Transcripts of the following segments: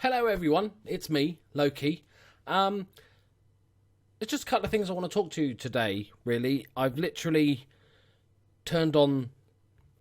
Hello everyone, it's me, Loki. It's just a couple of things I want to talk to you today, really. I've literally turned on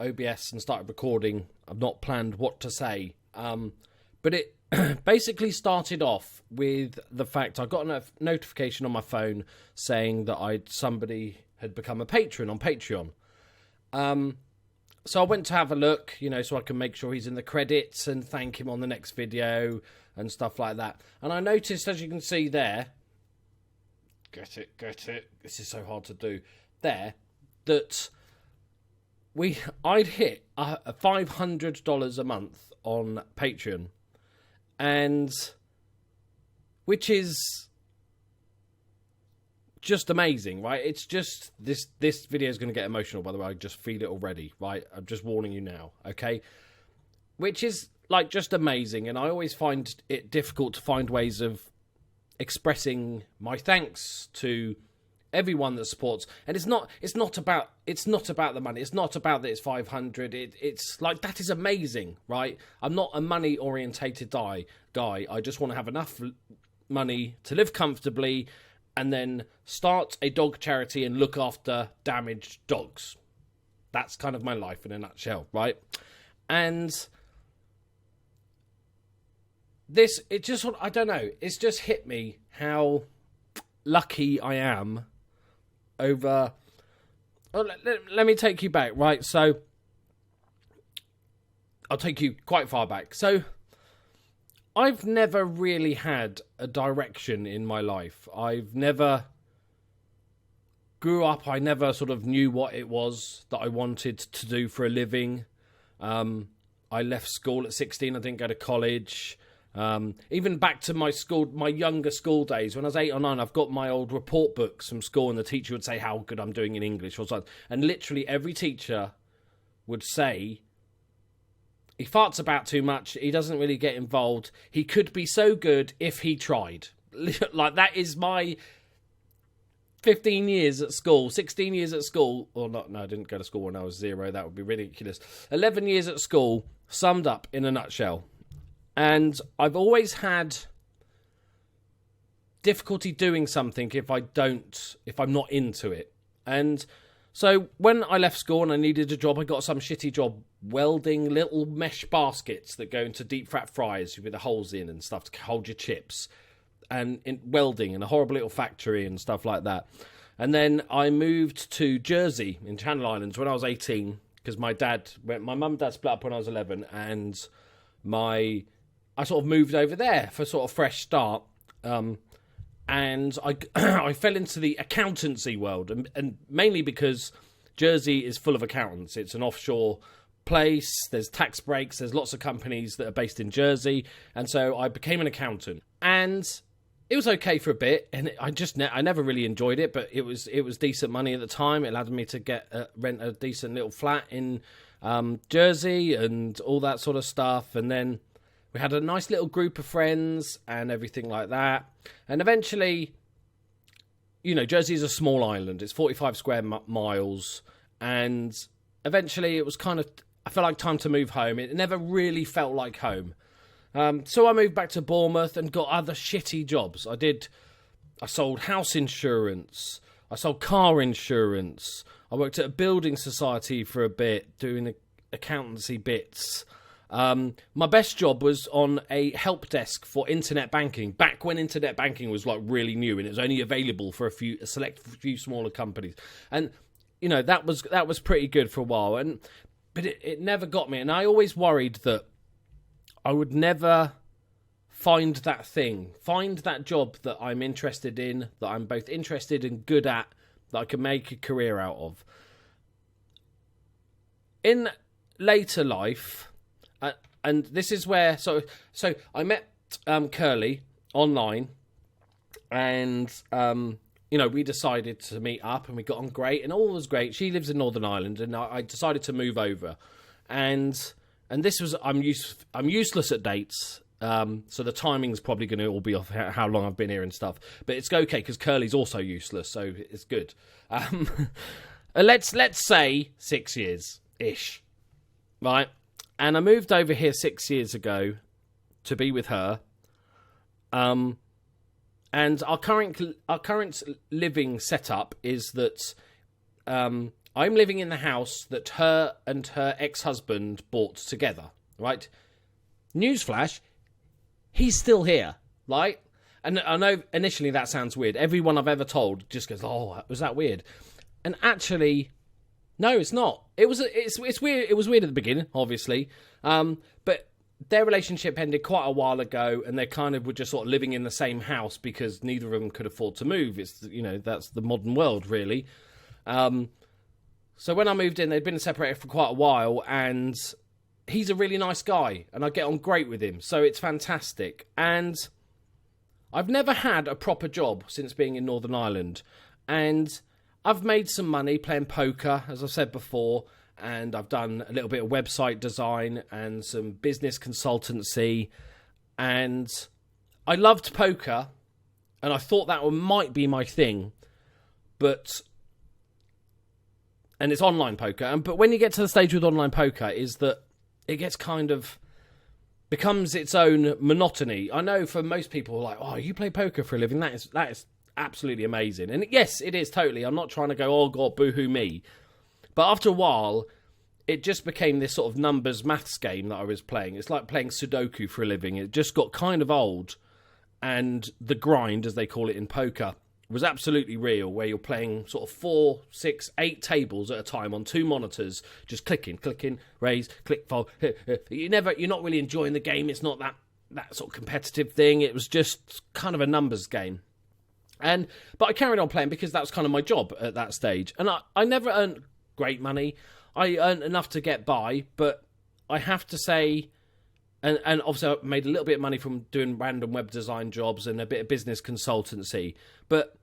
OBS and started recording. I've not planned what to say. But it basically started off with the fact I got a notification on my phone saying that somebody had become a patron on Patreon. So I went to have a look, so I can make sure he's in the credits and thank him on the next video and stuff like that. And I noticed, as you can see there, get it, this is so hard to do, there, that I'd hit $500 a month on Patreon, and which is just amazing, right? It's just, this video is going to get emotional, by the way. I just feel it already, right? I'm just warning you now, okay? Which is, just amazing, and I always find it difficult to find ways of expressing my thanks to everyone that supports. And it's not about the money. It's not about that it's 500. It's that is amazing, right? I'm not a money-orientated guy. I just want to have enough money to live comfortably and then start a dog charity and look after damaged dogs. That's kind of my life in a nutshell, right? And I don't know, it's just hit me how lucky I am over... Oh, let me take you back, right? So, I'll take you quite far back. So, I've never really had a direction in my life. I've never grew up. I never sort of knew what it was that I wanted to do for a living. I left school at 16. I didn't go to college. Even back to my younger school days, when I was 8 or 9, I've got my old report books from school, and the teacher would say how good I'm doing in English or something. And literally every teacher would say, he farts about too much. He doesn't really get involved. He could be so good if he tried. That is my 15 years at school, 16 years at school. Or not, no, I didn't go to school when I was 0. That would be ridiculous. 11 years at school, summed up in a nutshell. And I've always had difficulty doing something if I'm not into it. And so when I left school and I needed a job, I got some shitty job welding little mesh baskets that go into deep fat fryers with the holes in and stuff to hold your chips, and in welding in a horrible little factory and stuff like that. And then I moved to Jersey in Channel Islands when I was 18 because my mum and dad split up when I was 11, and I sort of moved over there for sort of fresh start. And I fell into the accountancy world, and mainly because Jersey is full of accountants. It's an offshore place, there's tax breaks, there's lots of companies that are based in Jersey, and so I became an accountant. And it was okay for a bit, and I never really enjoyed it, but it was decent money at the time. It allowed me to rent a decent little flat in Jersey and all that sort of stuff, and then we had a nice little group of friends and everything like that. And eventually, Jersey is a small island. It's 45 square miles. And eventually it was I felt like time to move home. It never really felt like home. So I moved back to Bournemouth and got other shitty jobs. I sold house insurance. I sold car insurance. I worked at a building society for a bit, doing accountancy bits. My best job was on a help desk for internet banking, back when internet banking was really new and it was only available for a select few smaller companies. And that was pretty good for a while, but it never got me, and I always worried that I would never find that job that I'm interested in, that I'm both interested and good at, that I can make a career out of. In later life, and this is where, so I met Curly online, and we decided to meet up, and we got on great, and all was great. She lives in Northern Ireland, and I decided to move over, and this was I'm useless at dates, so the timing's probably going to all be off how long I've been here and stuff, but it's okay because Curly's also useless, so it's good. Let's say 6 years ish, right? And I moved over here 6 years ago to be with her, And our current living setup is that I'm living in the house that her and her ex-husband bought together, right? Newsflash, he's still here, right? And I know initially that sounds weird. Everyone I've ever told just goes, "Oh, was that weird?" And actually, no, it's not. It's weird. It was weird at the beginning, obviously, but their relationship ended quite a while ago, and they kind of were just sort of living in the same house because neither of them could afford to move. It's, that's the modern world, really. So when I moved in, they'd been separated for quite a while, and he's a really nice guy, and I get on great with him, so it's fantastic. And I've never had a proper job since being in Northern Ireland, and I've made some money playing poker, as I've said before, and I've done a little bit of website design and some business consultancy, and I loved poker, and I thought that might be my thing, and it's online poker, but when you get to the stage with online poker is that it gets becomes its own monotony. I know for most people, like, "Oh, you play poker for a living? That is absolutely amazing." And yes, it is totally. I'm not trying to go, "Oh God, boo-hoo me." But after a while, it just became this sort of numbers maths game that I was playing. It's like playing Sudoku for a living. It just got kind of old. And the grind, as they call it in poker, was absolutely real, where you're playing sort of 4, 6, 8 tables at a time on 2 monitors, just clicking, raise, click, fold. You're not really enjoying the game. It's not that sort of competitive thing. It was just kind of a numbers game. But I carried on playing because that was kind of my job at that stage. And I never earned great money. I earned enough to get by, but I have to say, and obviously I made a little bit of money from doing random web design jobs and a bit of business consultancy, but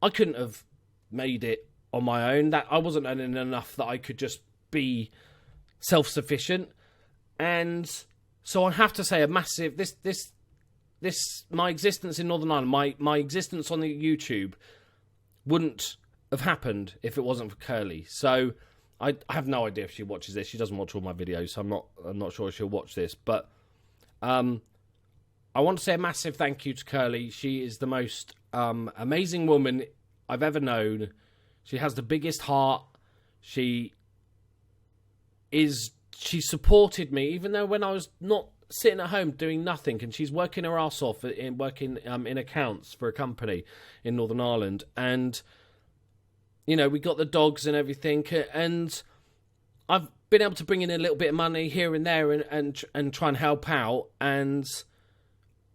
I couldn't have made it on my own. That I wasn't earning enough that I could just be self-sufficient. And so I have to say a massive, my existence in Northern Ireland, my existence on the YouTube wouldn't have happened if it wasn't for Curly. So I have no idea if she watches this. She doesn't watch all my videos, so I'm not sure if she'll watch this. But I want to say a massive thank you to Curly. She is the most amazing woman I've ever known. She has the biggest heart. She supported me, even though when I was not sitting at home doing nothing, and she's working her ass off working in accounts for a company in Northern Ireland, and we got the dogs and everything, and I've been able to bring in a little bit of money here and there and try and help out, and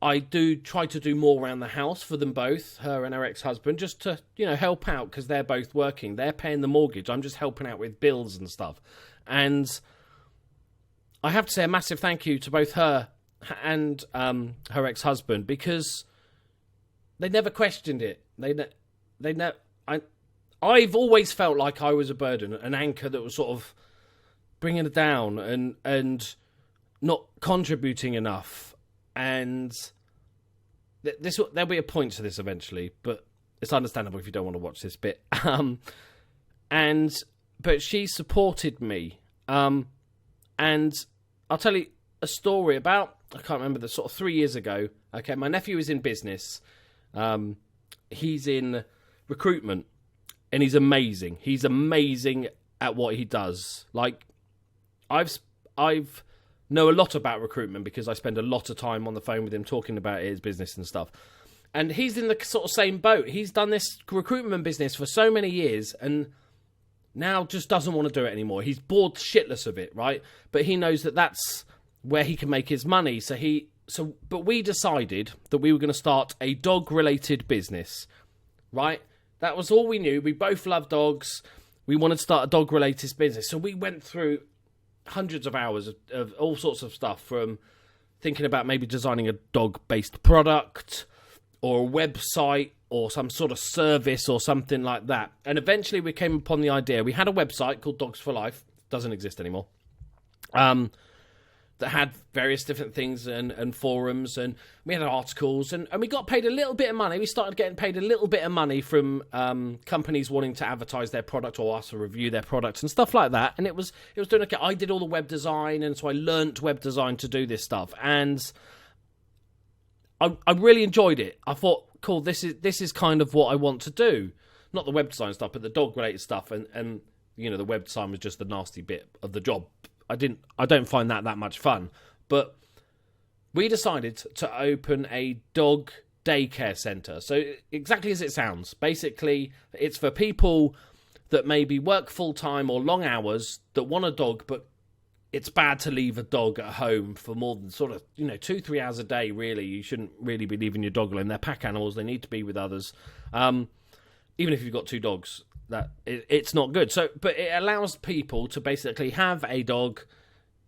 I do try to do more around the house for them both, her and her ex-husband, just to, help out, because they're both working. They're paying the mortgage. I'm just helping out with bills and stuff. And I have to say a massive thank you to both her and her ex-husband, because they never questioned it. I've always felt like I was a burden, an anchor that was sort of bringing it down and not contributing enough. And there'll be a point to this eventually, but it's understandable if you don't want to watch this bit. But she supported me. And I'll tell you a story about, I can't remember, the sort of 3 years ago. Okay, my nephew is in business. He's in recruitment. And he's amazing. He's amazing at what he does. Like, I've know a lot about recruitment because I spend a lot of time on the phone with him talking about his business and stuff. And he's in the sort of same boat. He's done this recruitment business for so many years and now just doesn't want to do it anymore. He's bored shitless of it, right? But he knows that that's where he can make his money. But we decided that we were going to start a dog-related business, right? That was all we knew. We both love dogs. We wanted to start a dog-related business. So we went through hundreds of hours of all sorts of stuff, from thinking about maybe designing a dog-based product or a website or some sort of service or something like that. And eventually we came upon the idea. We had a website called Dogs for Life. Doesn't exist anymore. That had various different things and forums, and we had articles, and we got paid a little bit of money. We started getting paid a little bit of money from companies wanting to advertise their product or us to review their products and stuff like that. And it was doing okay. I did all the web design, and so I learnt web design to do this stuff. And I really enjoyed it. I thought, cool, this is kind of what I want to do. Not the web design stuff, but the dog related stuff, and the web design was just the nasty bit of the job. I don't find that much fun. But we decided to open a dog daycare centre. So exactly as it sounds. Basically, it's for people that maybe work full-time or long hours that want a dog, but it's bad to leave a dog at home for more than sort of, 2-3 hours a day, really. You shouldn't really be leaving your dog alone. They're pack animals. They need to be with others. Even if you've got 2 dogs, it's not good. So, but it allows people to basically have a dog,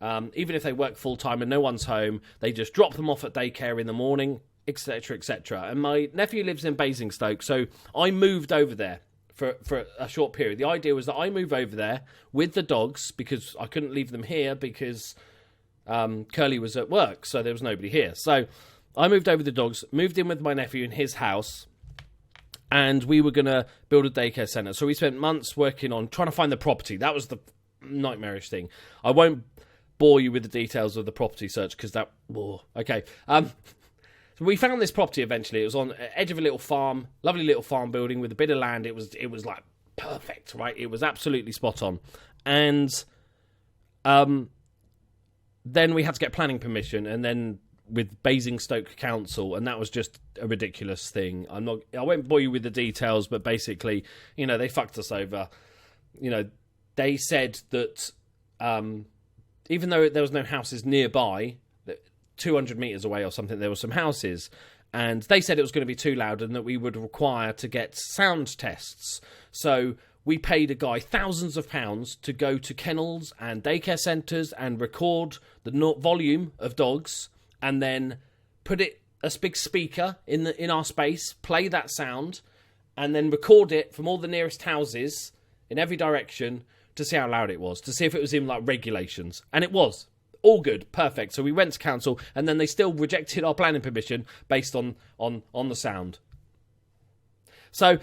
even if they work full-time and no one's home. They just drop them off at daycare in the morning, etc., etc. And my nephew lives in Basingstoke, so I moved over there for a short period. The idea was that I move over there with the dogs because I couldn't leave them here because Curly was at work, so there was nobody here. So I moved over the dogs, moved in with my nephew in his house, and we were going to build a daycare centre. So we spent months working on trying to find the property. That was the nightmarish thing. I won't bore you with the details of the property search because that... Oh, okay. So we found this property eventually. It was on the edge of a little farm, lovely little farm building with a bit of land. It was like perfect, right? It was absolutely spot on. And then we had to get planning permission, and then with Basingstoke Council, and that was just a ridiculous thing. I won't bore you with the details, but basically, they fucked us over. They said that even though there was no houses nearby, 200 metres away or something, there were some houses, and they said it was going to be too loud and that we would require to get sound tests. So we paid a guy thousands of pounds to go to kennels and daycare centres and record the volume of dogs, and then put a big speaker in our space, play that sound, and then record it from all the nearest houses in every direction to see how loud it was, to see if it was in like regulations. And it was. All good, perfect. So we went to council, and then they still rejected our planning permission based on the sound. So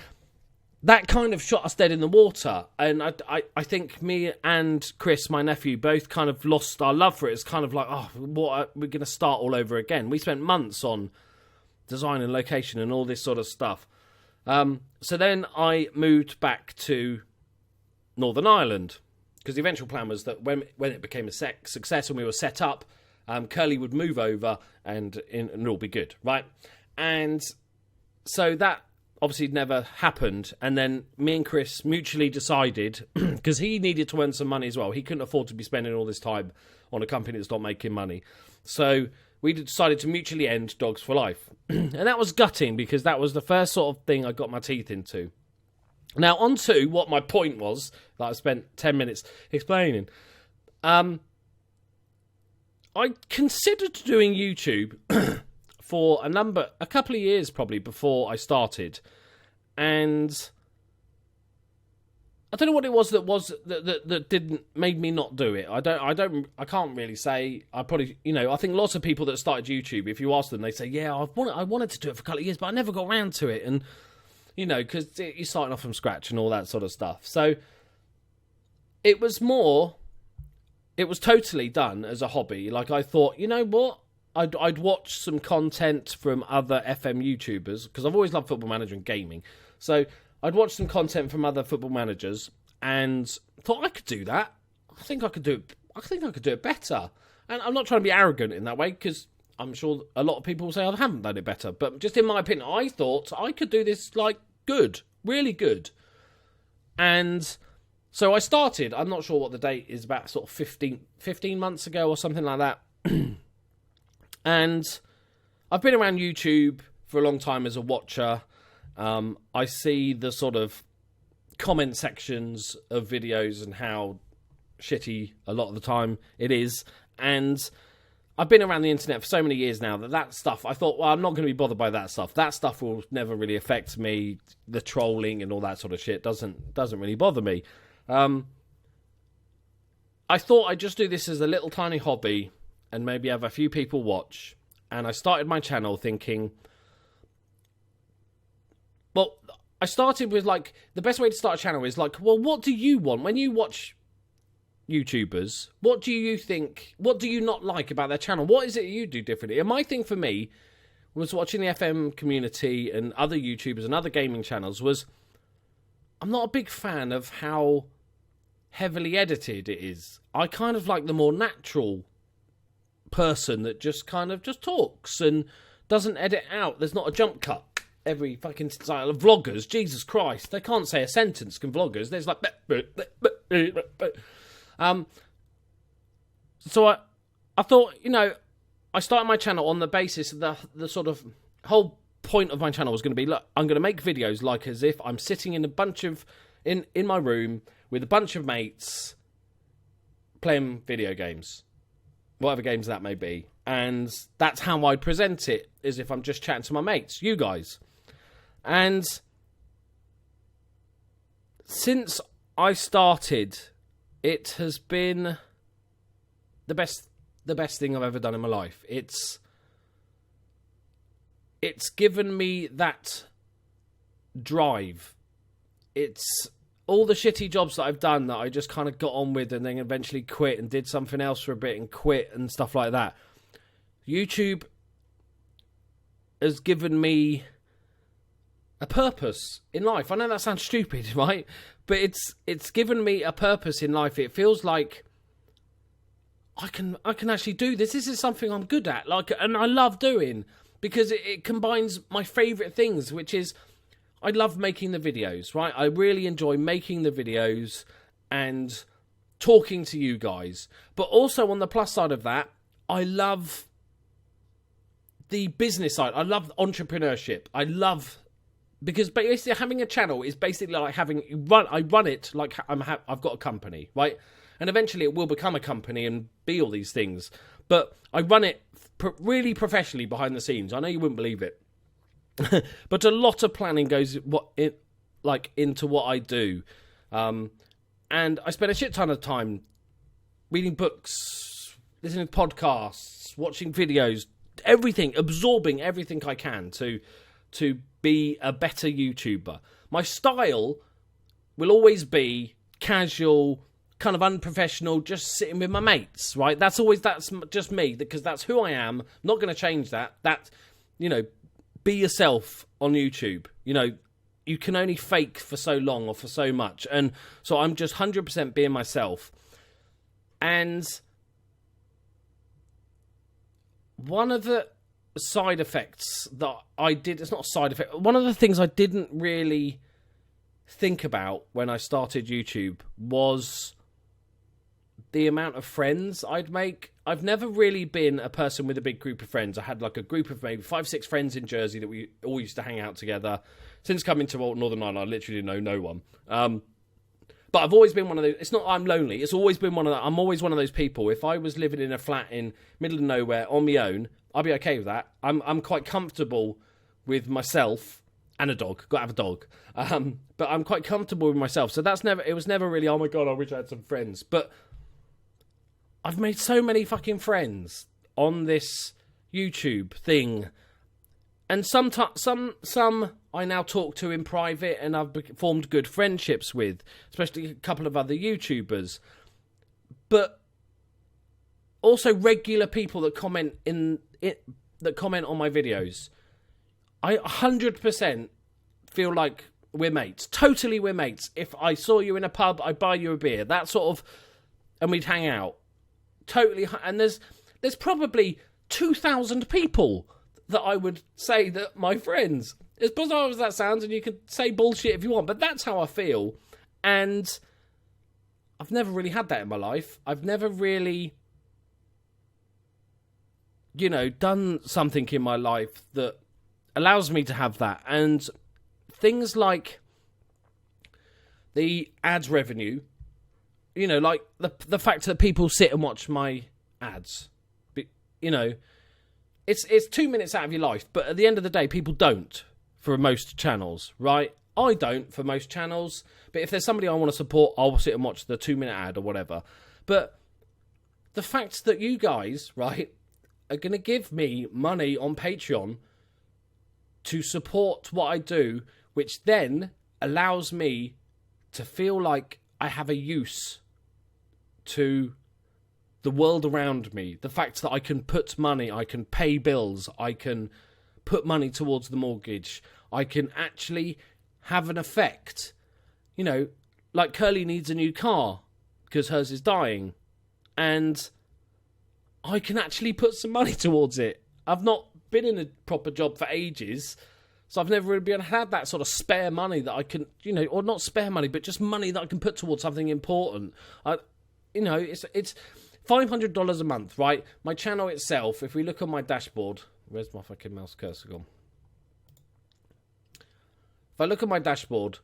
that kind of shot us dead in the water, and I think me and Chris, my nephew, both kind of lost our love for it. It's kind of like, we're going to start all over again. We spent months on design and location and all this sort of stuff. So then I moved back to Northern Ireland, because the eventual plan was that when it became a success and we were set up, Curly would move over and it'll be good, right? And so that obviously never happened. And then me and Chris mutually decided, because he needed to earn some money as well. He couldn't afford to be spending all this time on a company that's not making money. So we decided to mutually end Dogs for Life. And that was gutting, because that was the first sort of thing I got my teeth into. Now, on to what my point was that I spent 10 minutes explaining. I considered doing YouTube for a couple of years probably before I started. And I don't know what it was that didn't made me not do it. I can't really say. I probably, I think lots of people that started YouTube, if you ask them, they say, yeah, I wanted to do it for a couple of years, but I never got around to it. And because you're starting off from scratch and all that sort of stuff. So it was totally done as a hobby. Like, I thought, you know what? I'd watch some content from other FM YouTubers, because I've always loved Football Manager and gaming. So I'd watch some content from other football managers and thought I could do that. I think I could do it better. And I'm not trying to be arrogant in that way, because I'm sure a lot of people will say I haven't done it better. But just in my opinion, I thought I could do this, good, really good. And so I started, I'm not sure what the date is, about sort of 15 months ago or something like that. And I've been around YouTube for a long time as a watcher. I see the sort of comment sections of videos and how shitty a lot of the time it is. And I've been around the internet for so many years now that stuff, I thought, well, I'm not going to be bothered by that stuff. That stuff will never really affect me. The trolling and all that sort of shit doesn't really bother me. I thought I'd just do this as a little tiny hobby and maybe have a few people watch. And I started my channel thinking, well, I started with the best way to start a channel is what do you want when you watch YouTubers? What do you think? What do you not like about their channel? What is it you do differently? And my thing for me was watching the FM community and other YouTubers and other gaming channels was I'm not a big fan of how heavily edited it is. I kind of like the more natural person that just kind of just talks and doesn't edit out. There's not a jump cut every fucking style of vloggers. Jesus Christ, they can't say a sentence, can vloggers? There's like so I thought, you know, I started my channel on the basis of the sort of whole point of my channel was going to be, look, I'm going to make videos like as if I'm sitting in a bunch of in my room with a bunch of mates playing video games, whatever games that may be. And that's how I present it, as if I'm just chatting to my mates, you guys. And since I started, it has been the best thing I've ever done in my life. It's given me that drive. It's all the shitty jobs that I've done that I just kind of got on with and then eventually quit and did something else for a bit and quit and stuff like that. YouTube has given me a purpose in life. I know that sounds stupid, right? But it's given me a purpose in life. It feels like I can actually do this. This is something I'm good at, like, and I love doing, because it combines my favourite things, which is I love making the videos, right? I really enjoy making the videos and talking to you guys. But also on the plus side of that, I love the business side. I love entrepreneurship. I love, because basically having a channel is basically like I run it like I've got a company, right? And eventually it will become a company and be all these things. But I run it really professionally behind the scenes. I know you wouldn't believe it. But a lot of planning goes into what I do. And I spend a shit ton of time reading books, listening to podcasts, watching videos, everything, absorbing everything I can to be a better YouTuber. My style will always be casual, kind of unprofessional, just sitting with my mates, right? That's just me, because that's who I am. I'm not going to change that. That, you know, be yourself on YouTube. You know, you can only fake for so long or for so much. And so I'm just 100% being myself. And one of the side effects that I did, it's not a side effect, one of the things I didn't really think about when I started YouTube was the amount of friends I'd make. I've never really been a person with a big group of friends. I had like a group of maybe 5-6 friends in Jersey that we all used to hang out together. Since coming to Northern Ireland, I literally know no one. But I've always been one of those. It's not I'm lonely. It's always been I'm always one of those people. If I was living in a flat in middle of nowhere on my own, I'd be okay with that. I'm quite comfortable with myself and a dog. Got to have a dog. But I'm quite comfortable with myself. So it was never really, oh my God, I wish I had some friends. But I've made so many fucking friends on this YouTube thing. And some I now talk to in private and I've formed good friendships with, especially a couple of other YouTubers. But also regular people that comment on my videos. I 100% feel like we're mates. Totally we're mates. If I saw you in a pub, I'd buy you a beer. That sort of, and we'd hang out. Totally, and there's probably 2,000 people that I would say that my friends. As bizarre as that sounds, and you can say bullshit if you want, but that's how I feel. And I've never really had that in my life. I've never really, done something in my life that allows me to have that. And things like the ads revenue, like the fact that people sit and watch my ads, it's 2 minutes out of your life, but at the end of the day, people don't for most channels, right? I don't for most channels, but if there's somebody I want to support, I'll sit and watch the 2-minute ad or whatever. But the fact that you guys, right, are going to give me money on Patreon to support what I do, which then allows me to feel like I have a use to the world around me. The fact that I can put money, I can pay bills, I can put money towards the mortgage. I can actually have an effect. You know, like Curly needs a new car because hers is dying. And I can actually put some money towards it. I've not been in a proper job for ages, so I've never really been able to have that sort of spare money that I can, you know, or not spare money, but just money that I can put towards something important. You know, it's $500 a month, right? My channel itself, if we look on my dashboard, where's my fucking mouse cursor gone? If I look at my dashboard,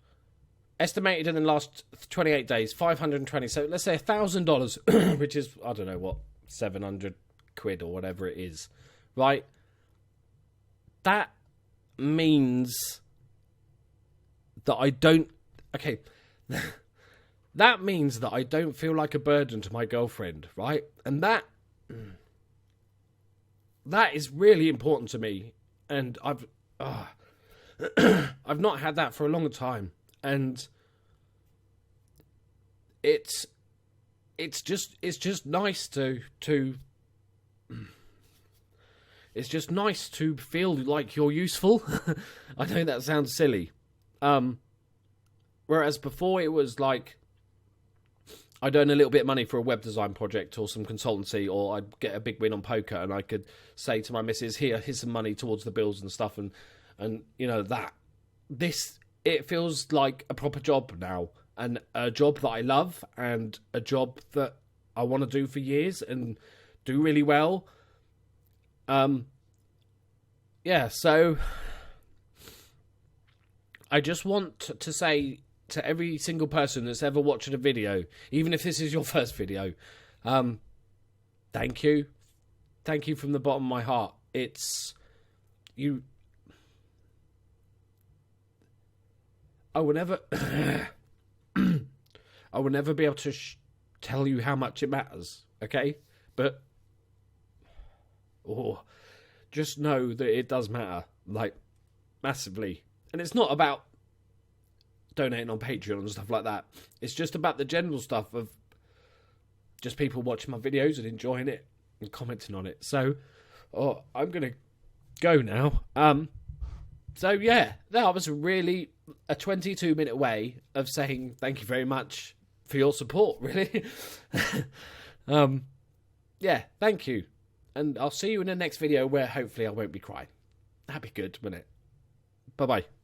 estimated in the last 28 days, 520. So let's say $1,000, which is, I don't know what, 700 quid or whatever it is, right? That means that I don't, okay, that means that I don't feel like a burden to my girlfriend, right? And that is really important to me. And I've not had that for a long time. And it's just nice to it's just nice to feel like you're useful. I know that sounds silly. Whereas before it was like I'd earn a little bit of money for a web design project or some consultancy, or I'd get a big win on poker and I could say to my missus, here's some money towards the bills and stuff, and you know, that it feels like a proper job now, and a job that I love, and a job that I want to do for years and do really well. Yeah, so I just want to say to every single person that's ever watched a video, even if this is your first video, thank you. Thank you from the bottom of my heart. It's you. I will never be able to tell you how much it matters, okay? But just know that it does matter, like, massively. And it's not about donating on Patreon and stuff like that. It's just about the general stuff of just people watching my videos and enjoying it and commenting on it. So, I'm going to go now. So, yeah, that was really a 22-minute way of saying thank you very much for your support, really. Yeah, thank you. And I'll see you in the next video where hopefully I won't be crying. That'd be good, wouldn't it? Bye-bye.